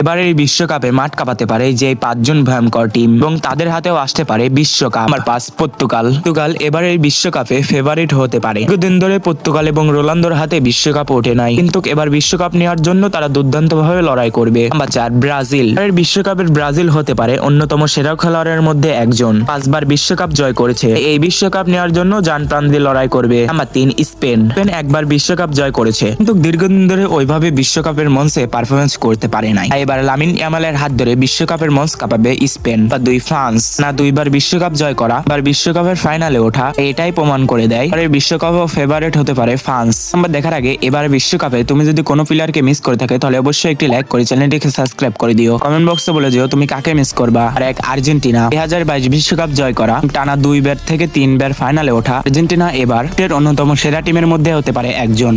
এবারে এই বিশ্বকাপে মাঠ কাঁপাতে পারে যে এই 5 জন ভয়ঙ্কর টিম এবং তাদের হাতেও আসতে পারে বিশ্বকাপ। আমার 5 পর্তুগাল এবারে এই বিশ্বকাপে ফেভারিট হতে পারে। দীর্ঘদিন ধরে পর্তুগাল এবং রোনালদোর হাতে বিশ্বকাপ ওঠে নাই, কিন্তু এবার বিশ্বকাপ নেওয়ার জন্য তারা দুর্দান্ত ভাবে লড়াই করবে। Number 4 Brazil. এর বিশ্বকাপের ব্রাজিল হতে পারে অন্যতম সেরা খেলোয়াড়ের মধ্যে একজন। 5 বার বিশ্বকাপ জয় করেছে, এই বিশ্বকাপ নেওয়ার জন্য জান প্রাণ দিয়ে লড়াই করবে। Number 3 Spain. একবার বিশ্বকাপ জয় করেছে, কিন্তু দীর্ঘদিন ধরে ওইভাবে বিশ্বকাপের মঞ্চে পারফরমেন্স করতে পারে নাই। এবার লামিন ইয়ামালের হাত ধরে বিশ্বকাপের মঞ্চ কাঁপাবে স্পেন। বা 2 ফ্রান্স। না 2 বার বিশ্বকাপ জয় করা, এবার বিশ্বকাপের ফাইনালে ওঠা, এটাই প্রমাণ করে দেয় এর বিশ্বকাপও ফেভারিট হতে পারে ফ্রান্স। আমরা দেখার আগে এবার বিশ্বকাপে তুমি যদি কোনো প্লেয়ারকে মিস করে থাকে তাহলে অবশ্যই একটি লাইক করে চ্যানেলটিকে সাবস্ক্রাইব করে দিও। কমেন্ট বক্সে বলে দিও তুমি কাকে মিস করবা। আর 1 আর্জেন্টিনা। 2022 বিশ্বকাপ জয় করা, টানা 2 বার থেকে 3 বার ফাইনালে ওঠা আর্জেন্টিনা এবার অন্যতম সেরা টিমের মধ্যে হতে পারে একজন।